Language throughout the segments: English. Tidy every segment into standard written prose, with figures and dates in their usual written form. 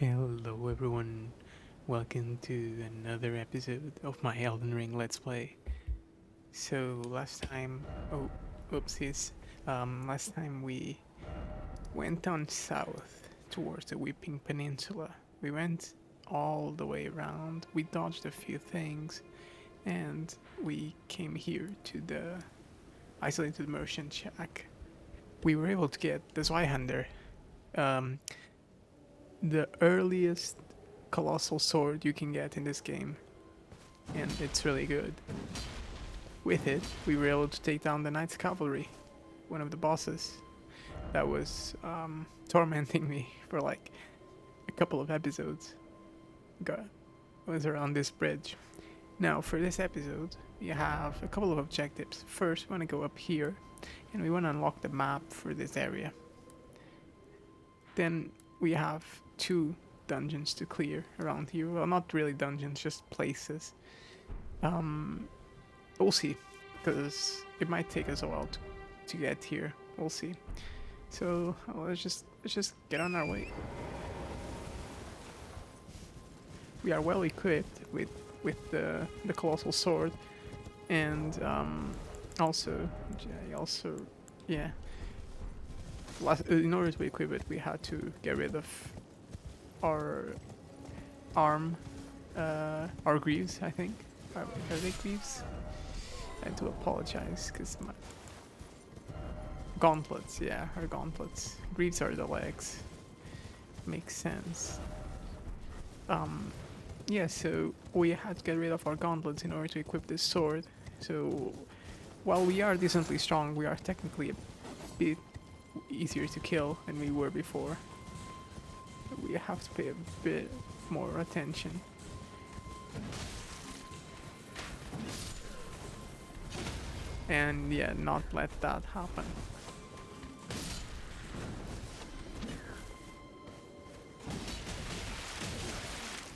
Hello everyone, welcome to another episode of my Elden Ring Let's Play. So last time, oopsies, last time we went down south towards the Weeping Peninsula. We went all the way around, we dodged a few things, and we came here to the isolated merchant shack. We were able to get the Zweihander, um, the earliest colossal sword you can get in this game, and it's really good. With it, we were able to take down the Knight's Cavalry, one of the bosses that was tormenting me for like a couple of episodes. Got was around this bridge. Now, for this episode, we have a couple of objectives. First, we want to go up here, and we want to unlock the map for this area. Then we have two dungeons to clear around here. Well, not really dungeons, just places. We'll see, because it might take us a while to get here. We'll see. So let's just get on our way. We are well equipped with the colossal sword, and also yeah. In order to equip it, we had to get rid of our our greaves, I think. Are they greaves? I had to apologize because my gauntlets, yeah, our gauntlets. Greaves are the legs. Makes sense. Yeah, so we had to get rid of our gauntlets in order to equip this sword. So while we are decently strong, we are technically a bit easier to kill than we were before. We have to pay a bit more attention. And yeah, not let that happen.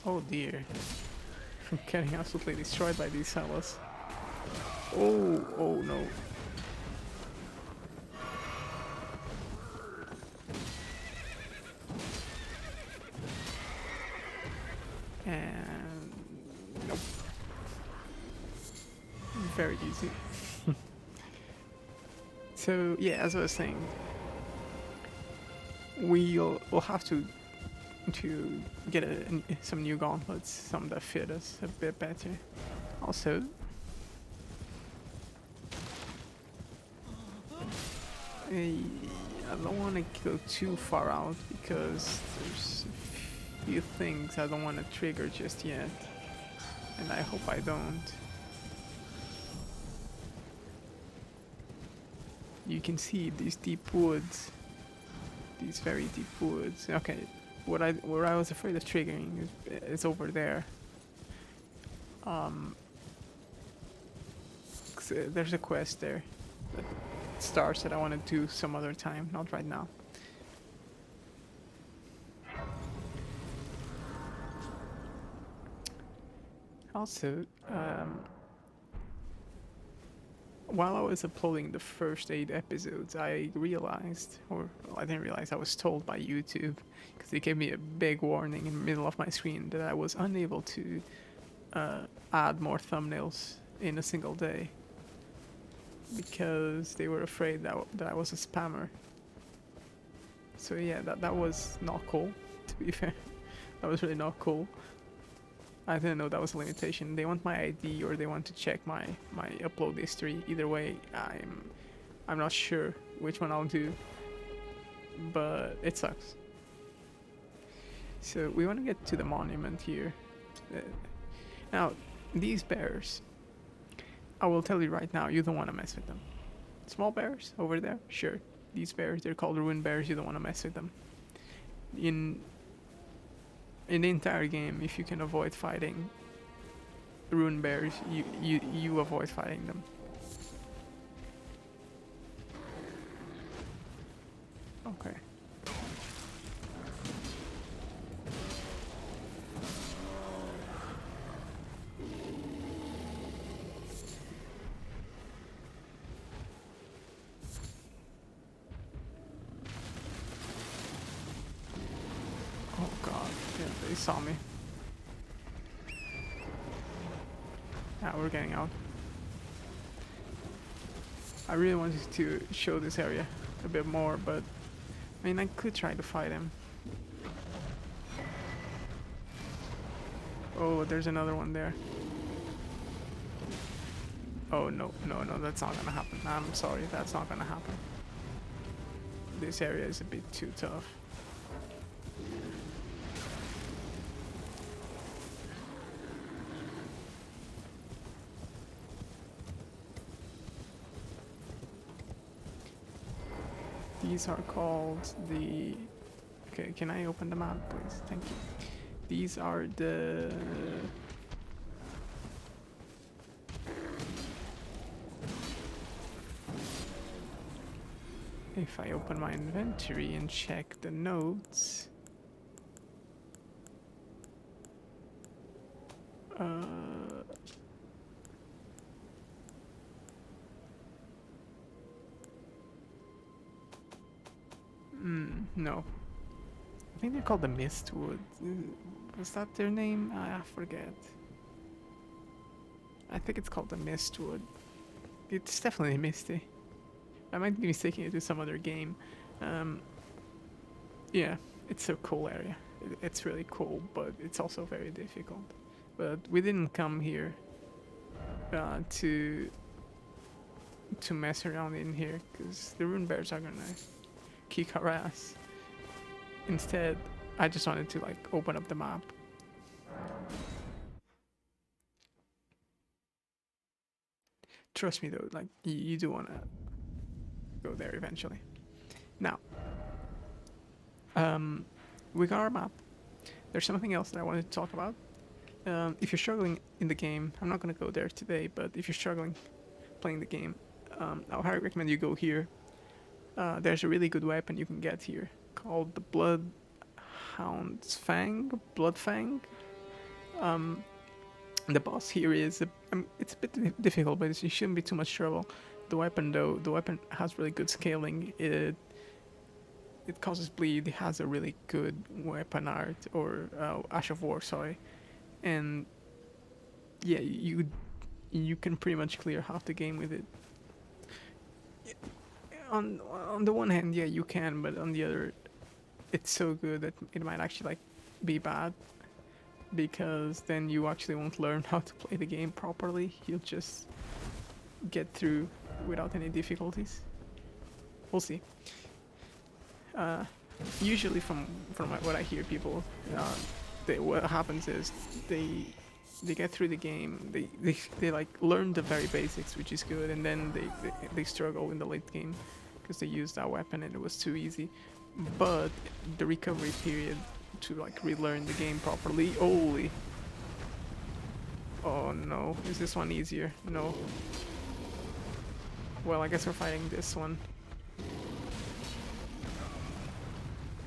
Oh dear. I'm getting absolutely destroyed by these fellas. Oh no. And nope. Very easy. So yeah, as I was saying, we'll have to get some new gauntlets, some that fit us a bit better. Also, I don't want to go too far out because there's a few things I don't want to trigger just yet, and I hope I don't. You can see these deep woods, these very deep woods. Okay, where I was afraid of triggering is over there. There's a quest there that starts that I want to do some other time, not right now. Also, while I was uploading the first 8 episodes, I realized, or well, I didn't realize, I was told by YouTube, because they gave me a big warning in the middle of my screen that I was unable to add more thumbnails in a single day, because they were afraid that I was a spammer. So yeah, that was not cool, to be fair. That was really not cool. I didn't know that was a limitation. They want my ID or they want to check my upload history. Either way, I'm not sure which one I'll do, but it sucks. So we want to get to the monument here. Now, these bears, I will tell you right now, you don't want to mess with them. Small bears over there, sure. These bears, they're called ruin bears. You don't want to mess with them. In the entire game, if you can avoid fighting ruin bears, you avoid fighting them. Okay. Oh god, yeah, they saw me. Yeah, we're getting out. I really wanted to show this area a bit more, but I mean, I could try to fight him. Oh, there's another one there. Oh, no, no, no, that's not gonna happen. I'm sorry, that's not gonna happen. This area is a bit too tough. These are called the... Okay, can I open the map, please? Thank you. These are the... If I open my inventory and check the notes... no. I think they're called the Mistwood. Was that their name? I forget. I think it's called the Mistwood. It's definitely misty. I might be mistaking it to some other game. Yeah, it's a cool area. It's really cool, but it's also very difficult. But we didn't come here to mess around in here, because the rune bears are gonna kick our ass. Instead, I just wanted to like open up the map. Trust me though, like you do wanna go there eventually. Now, we got our map. There's something else that I wanted to talk about. If you're struggling in the game, I'm not gonna go there today, but if you're struggling playing the game, I would highly recommend you go here. There's a really good weapon you can get here called the Bloodhound's Fang, Blood Fang. The boss here is it's a bit difficult, but it shouldn't be too much trouble. The weapon though, the weapon has really good scaling. It causes bleed. It has a really good weapon art, or Ash of War, sorry, and yeah, you can pretty much clear half the game with it. On the one hand, yeah, you can, but on the other, it's so good that it might actually like be bad, because then you actually won't learn how to play the game properly. You'll just get through without any difficulties. We'll see. Usually, from what I hear, people, what happens is they get through the game. They like learn the very basics, which is good, and then they struggle in the late game because they used that weapon and it was too easy. But the recovery period to like relearn the game properly. Holy! Oh no! Is this one easier? No. Well, I guess we're fighting this one.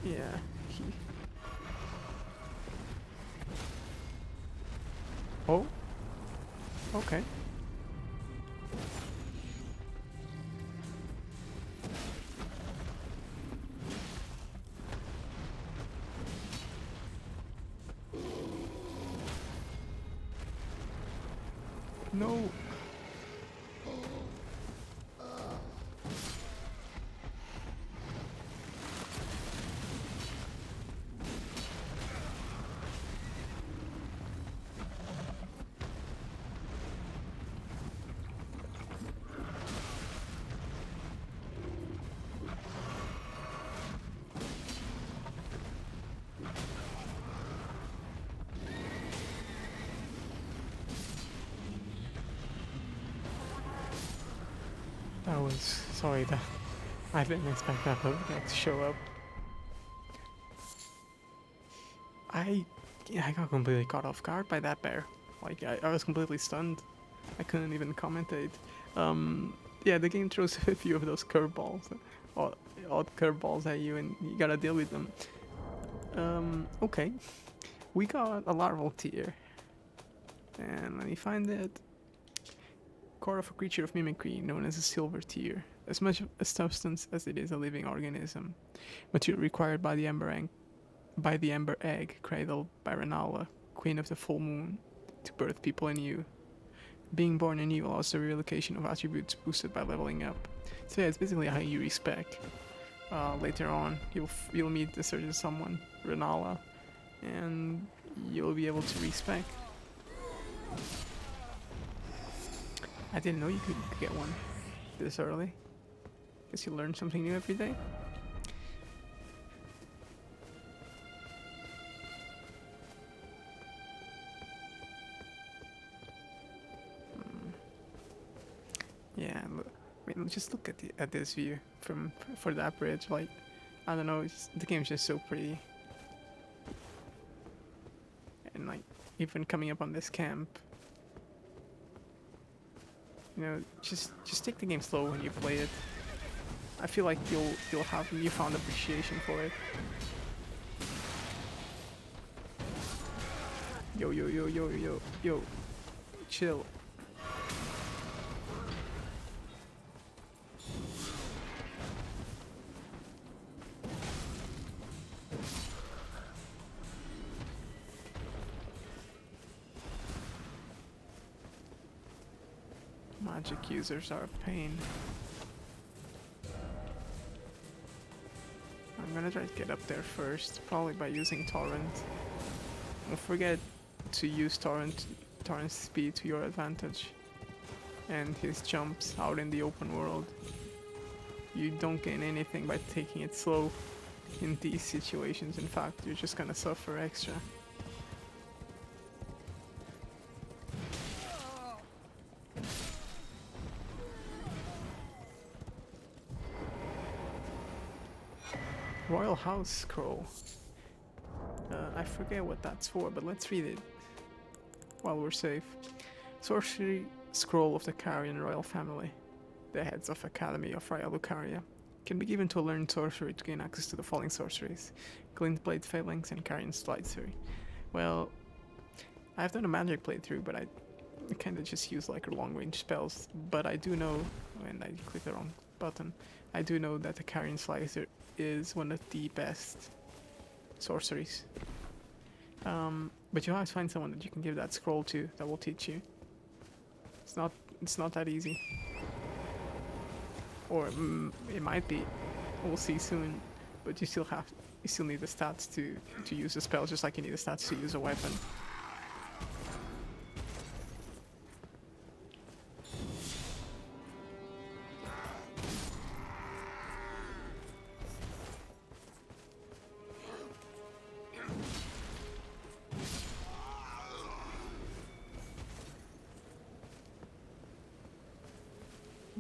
Yeah. Oh. Okay. No. That was sorry that I didn't expect that to show up. I got completely caught off guard by that bear. Like I was completely stunned. I couldn't even commentate. Yeah, the game throws a few of those curveballs, odd curveballs at you, and you gotta deal with them. Okay, we got a larval tier, and let me find it. Core of a creature of mimicry known as a silver tier. As much a substance as it is a living organism. Material required by the by the Ember Egg, cradled by Renala, Queen of the Full Moon, to birth people anew. Being born anew allows the relocation of attributes boosted by leveling up. So yeah, it's basically how you respec. Later on, you'll meet a certain someone, Renala, and you'll be able to respec. I didn't know you could get one this early. Guess you learn something new every day. Yeah, I mean, just look at this view for that bridge. Like, I don't know, the game's just so pretty. And like, even coming up on this camp, you know, just take the game slow when you play it. I feel like you'll have newfound appreciation for it. Yo, chill. Magic users are a pain. I'm gonna try to get up there first, probably by using Torrent. Don't forget to use Torrent's speed to your advantage. And his jumps out in the open world. You don't gain anything by taking it slow in these situations. In fact, you're just gonna suffer extra. Royal House Scroll. I forget what that's for, but let's read it while we're safe. Sorcery Scroll of the Carian Royal Family. The heads of Academy of Royal Lucaria. Can be given to a learned sorcerer to gain access to the following sorceries: Glintblade Phalanx and Carian Slicer. Well, I've done a magic playthrough, but I kinda just use like long range spells. But I do know, and I clicked the wrong button, I do know that the Carian Slicer is one of the best sorceries. But you always find someone that you can give that scroll to that will teach you. It's not that easy. Or it might be. We'll see soon. But you still need the stats to use the spell, just like you need the stats to use a weapon.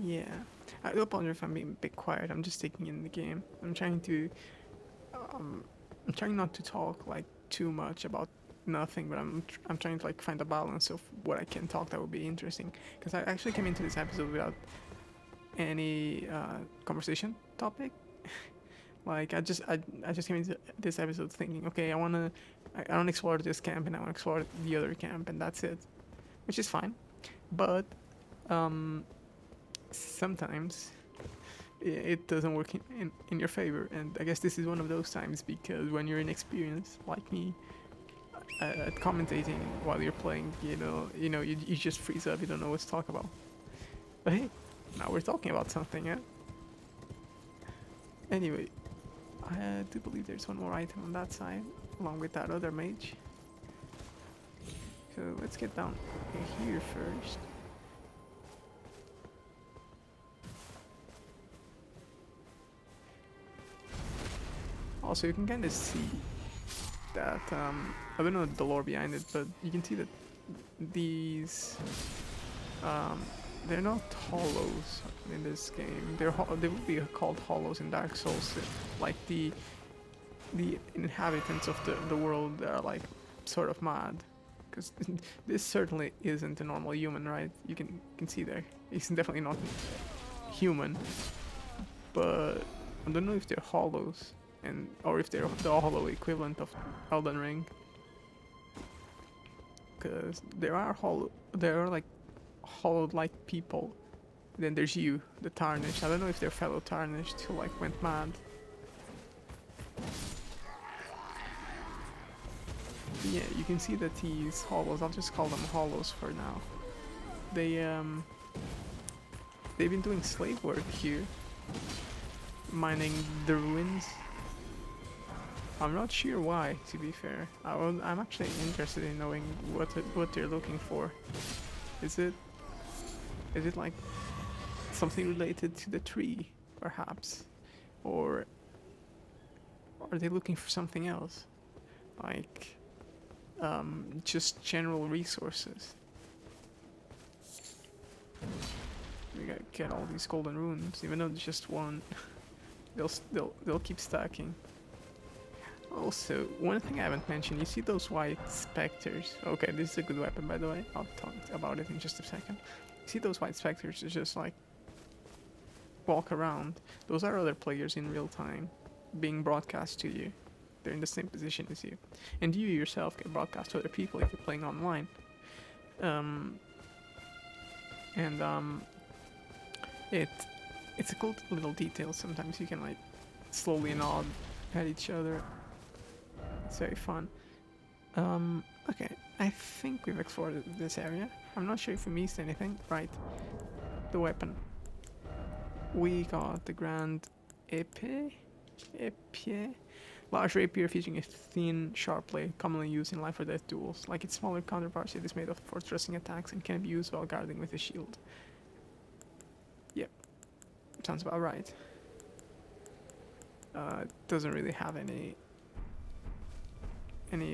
Yeah, I do apologize if I'm being a bit quiet. I'm just taking in the game. I'm trying not to talk like too much about nothing, but I'm trying to like find a balance of what I can talk that would be interesting. Because I actually came into this episode without any conversation topic. Like I just came into this episode thinking, okay, I want to explore this camp and I want to explore the other camp, and that's it, which is fine. But sometimes it doesn't work in your favor, and I guess this is one of those times, because when you're inexperienced like me at commentating while you're playing, you just freeze up, you don't know what to talk about. But hey, now we're talking about something, yeah? Anyway, I do believe there's one more item on that side, along with that other mage. So let's get down here first. Also, you can kind of see that, I don't know the lore behind it, but you can see that these, they're not hollows in this game. They would be called hollows in Dark Souls. Like the inhabitants of the world are like sort of mad, because this certainly isn't a normal human, right? You can see there. He's definitely not human, but I don't know if they're hollows. Or if they're the hollow equivalent of Elden Ring, because there are like hollowed-like people. Then there's you, the Tarnished. I don't know if they're fellow Tarnished who like went mad. yeah, you can see that these hollows, I'll just call them hollows for now. They've been doing slave work here, mining the ruins. I'm not sure why, to be fair. I'm actually interested in knowing what they're looking for. Is it like something related to the tree, perhaps, or are they looking for something else, like just general resources? We gotta get all these golden runes, even though there's just one. They'll keep stacking. Also, one thing I haven't mentioned, you see those white specters? Okay, this is a good weapon, by the way. I'll talk about it in just a second. You see those white specters that just like walk around? Those are other players in real time being broadcast to you. They're in the same position as you. And you yourself get broadcast to other people if you're playing online. It's a cool little detail. Sometimes you can like slowly nod at each other. It's very fun. Okay, I think we've explored this area. I'm not sure if we missed anything. Right, the weapon. We got the Grand Épée? Large rapier featuring a thin, sharp blade, commonly used in life or death duels. Like its smaller counterparts, it is made for thrusting attacks and can be used while guarding with a shield. Yep, sounds about right. Doesn't really have any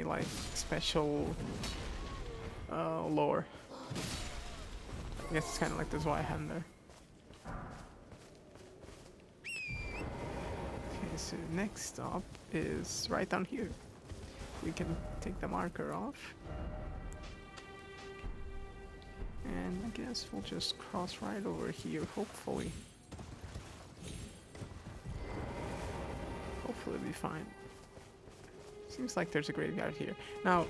like special lore. I guess it's kind of like the Zweihander. Okay, so next stop is right down here. We can take the marker off. And I guess we'll just cross right over here, hopefully. Hopefully it'll be fine. Seems like there's a graveyard here. Now,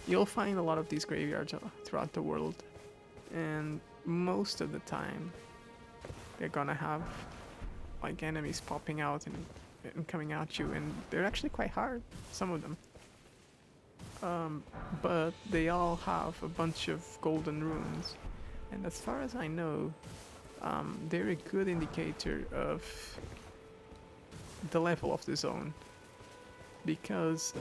you'll find a lot of these graveyards throughout the world, and most of the time they're gonna have like enemies popping out and coming at you, and they're actually quite hard, some of them. But they all have a bunch of golden runes, and as far as I know, they're a good indicator of the level of the zone, because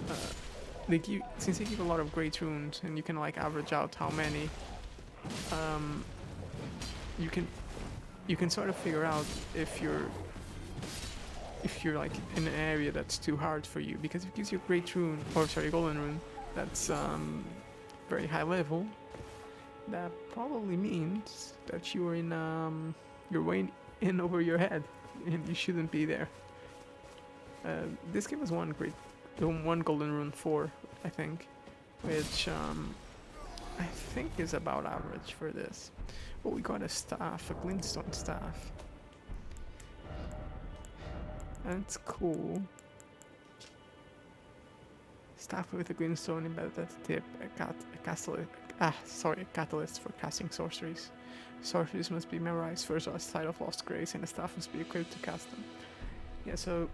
since they give a lot of great runes and you can like average out how many, you can sort of figure out if you're like in an area that's too hard for you, because if it gives you a great rune, or sorry, golden rune, that's very high level, that probably means that you're in you're way in over your head and you shouldn't be there. This game has one golden rune 4, I think, which I think is about average for this. Oh, we got a staff, a glintstone staff. That's cool. Staff with a glintstone embedded at the tip, a catalyst for casting sorceries. Sorceries must be memorized first on a site of lost grace, and the staff must be equipped to cast them. Yeah, so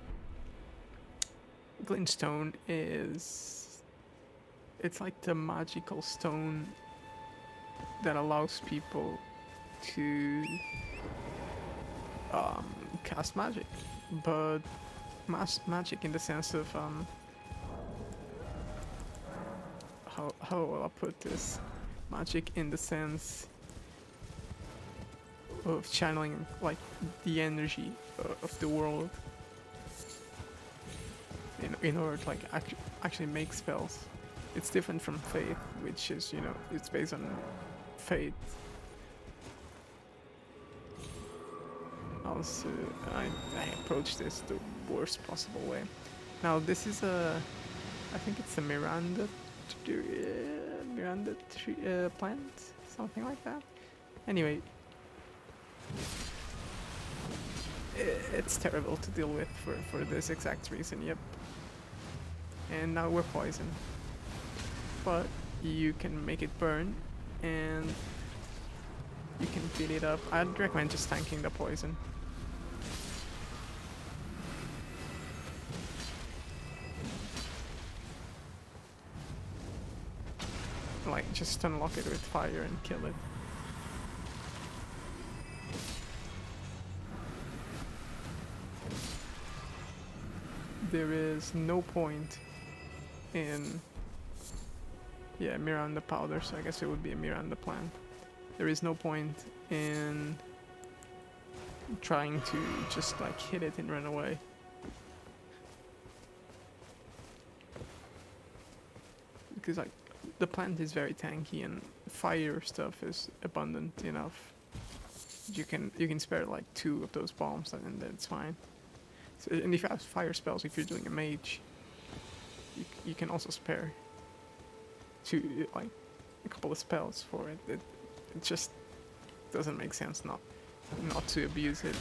glintstone it's like the magical stone that allows people to cast magic, but magic in the sense of how will I put this? Magic in the sense of channeling like the energy of the world in order to like actually make spells. It's different from faith, which is, you know, it's based on fate. Also, I approach this the worst possible way. Now this is I think it's a Miranda tree plant, something like that. Anyway, it's terrible to deal with for this exact reason. Yep. And now we're poisoned, but you can make it burn and you can beat it up. I'd recommend just tanking the poison. like just unlock it with fire and kill it. There is no point in... Yeah, Miranda powder, so I guess it would be a Miranda plant. There is no point in trying to just like hit it and run away. Because like the plant is very tanky and fire stuff is abundant enough. You can spare like 2 of those bombs and that's fine. So, and if you have fire spells, if you're doing a mage, you can also spare 2, like a couple of spells for it. It just doesn't make sense not to abuse it.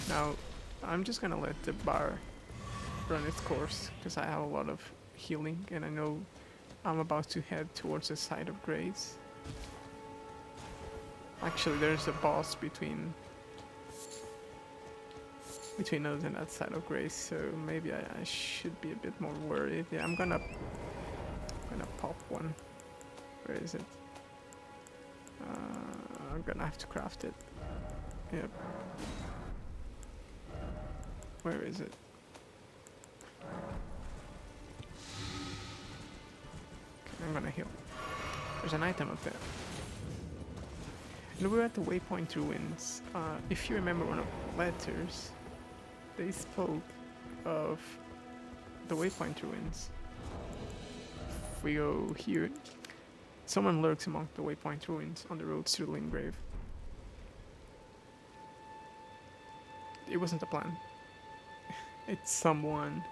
Now, I'm just gonna let the bar run its course because I have a lot of healing and I know I'm about to head towards the side of grace. Actually, there's a boss between us and that side of grace, so maybe I should be a bit more worried. Yeah, I'm gonna pop one. Where is it? I'm gonna have to craft it. Yep. Where is it? Okay, I'm gonna heal. There's an item up there. And we're at the Waypoint Ruins. If you remember one of the letters, they spoke of the Waypoint Ruins. If we go here, someone lurks among the Waypoint Ruins on the roads to the Limgrave. It wasn't a plan. It's someone.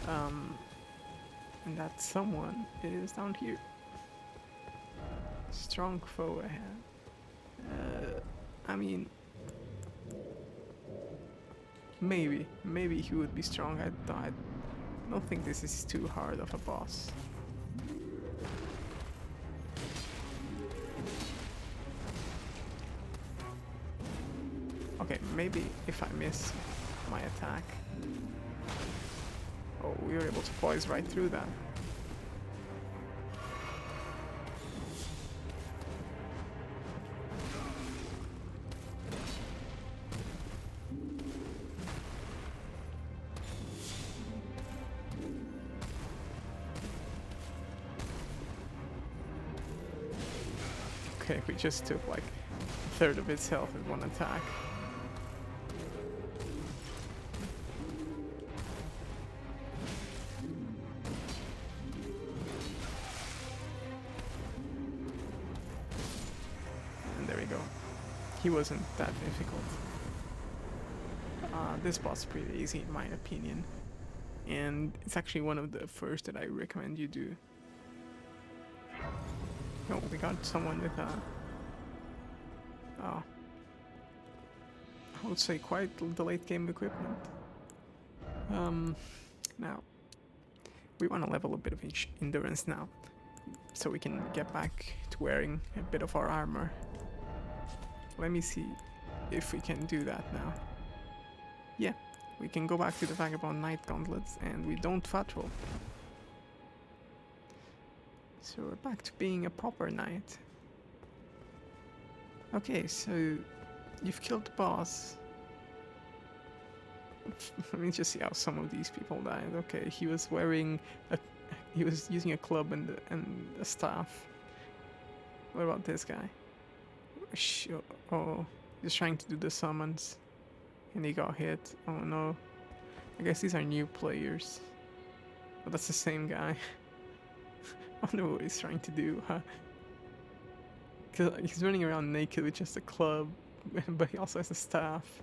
And that someone is down here. Strong foe ahead. I mean, maybe he would be strong. I don't think this is too hard of a boss. Okay, maybe if I miss my attack. Oh, we were able to poise right through that. Okay, we just took like a third of its health in one attack. And there we go. He wasn't that difficult. This boss is pretty easy in my opinion. And it's actually one of the first that I recommend you do. Oh, we got someone with I would say quite the late game equipment. Now, we want to level a bit of endurance now, so we can get back to wearing a bit of our armor. Let me see if we can do that now. Yeah, we can go back to the Vagabond Knight gauntlets and we don't fat roll. So we're back to being a proper knight. Okay, so you've killed the boss. Let me just see how some of these people died. Okay, he was using a club and a staff. What about this guy? Oh, he's trying to do the summons, and he got hit. Oh no! I guess these are new players. But that's the same guy. I wonder what he's trying to do, huh? Cause he's running around naked with just a club, but he also has a staff.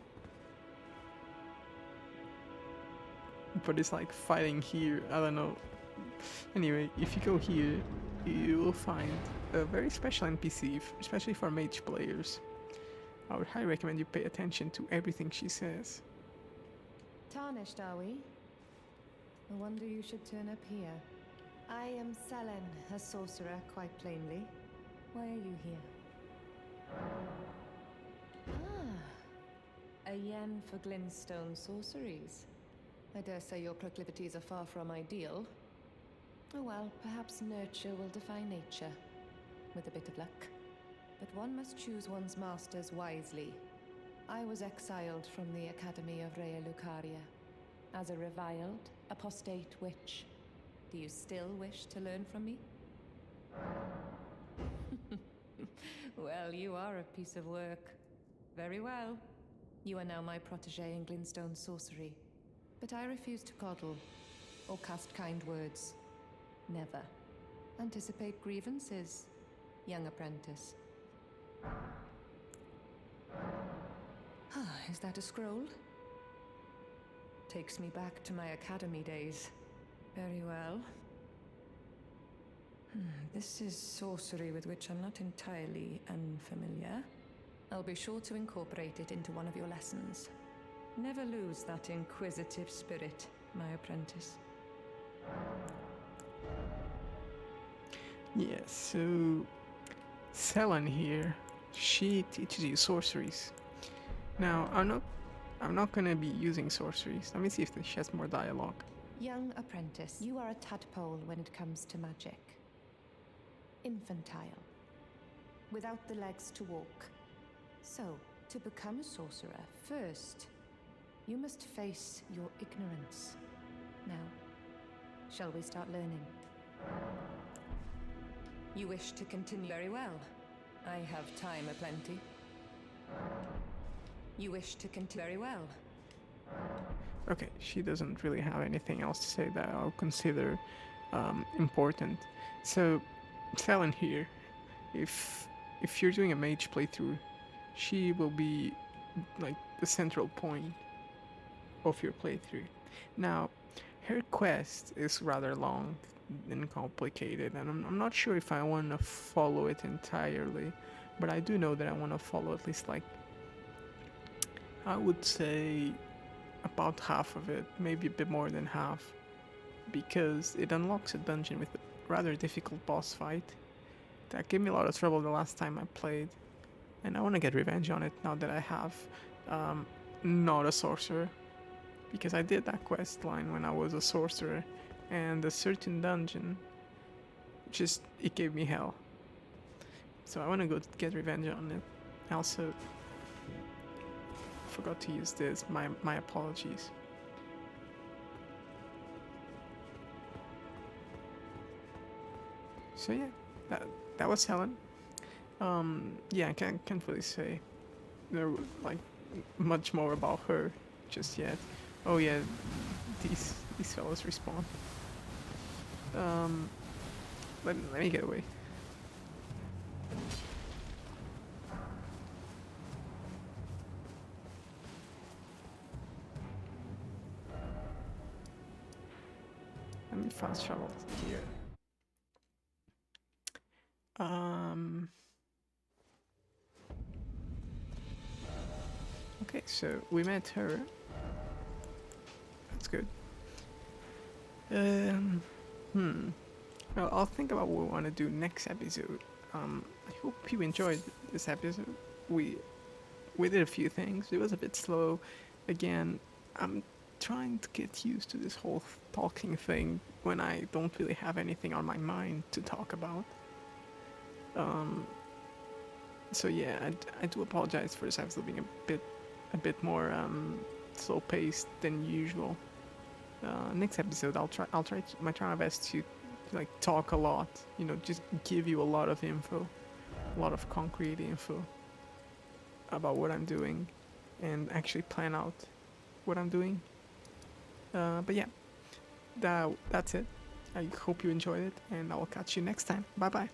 But it's like fighting here, I don't know. Anyway, if you go here, you will find a very special NPC, especially for mage players. I would highly recommend you pay attention to everything she says. Tarnished, are we? No wonder you should turn up here. I am Sellen, a sorcerer, quite plainly. Why are you here? Ah, A yen for glintstone sorceries. I dare say your proclivities are far from ideal. Oh well, perhaps nurture will defy nature, with a bit of luck. But one must choose one's masters wisely. I was exiled from the Academy of Rea Lucaria as a reviled, apostate witch. Do you still wish to learn from me? Well, you are a piece of work. Very well. You are now my protege in glintstone sorcery. But I refuse to coddle or cast kind words. Never. Anticipate grievances, young apprentice. Is that a scroll? Takes me back to my academy days. Very well. This is sorcery with which I'm not entirely unfamiliar. I'll be sure to incorporate it into one of your lessons. Never lose that inquisitive spirit, my apprentice. Yes, so Sellen here, she teaches you sorceries. Now, I'm not gonna be using sorceries. Let me see if she has more dialogue. Young apprentice, you are a tadpole when it comes to magic. Infantile. Without the legs to walk. So, to become a sorcerer, first, you must face your ignorance. Now, shall we start learning? You wish to continue? Very well. I have time aplenty. You wish to continue? Very well. Okay, she doesn't really have anything else to say that I'll consider important. So, Sellen here, if you're doing a mage playthrough, she will be like the central point of your playthrough. Now, her quest is rather long and complicated, and I'm not sure if I want to follow it entirely, but I do know that I want to follow at least, like, I would say about half of it, maybe a bit more than half, because it unlocks a dungeon with a rather difficult boss fight that gave me a lot of trouble the last time I played, and I want to get revenge on it now that I have not a sorcerer, because I did that quest line when I was a sorcerer, and a certain dungeon it gave me hell. So I want to go get revenge on it. I also forgot to use this. My apologies. So yeah, that was Helen. Yeah, I can't really say there like much more about her just yet. Oh yeah, these fellows respawn. Let me get away. Let me fast travel here. Okay, so we met her. That's good. Well, I'll think about what we want to do next episode. I hope you enjoyed this episode. We did a few things. It was a bit slow. Again, I'm trying to get used to this whole talking thing when I don't really have anything on my mind to talk about. So yeah, I do apologize for this episode being a bit more slow paced than usual. Next episode, I'll try my best to like talk a lot. You know, just give you a lot of info, a lot of concrete info about what I'm doing, and actually plan out what I'm doing. But yeah, that's it. I hope you enjoyed it, and I will catch you next time. Bye bye.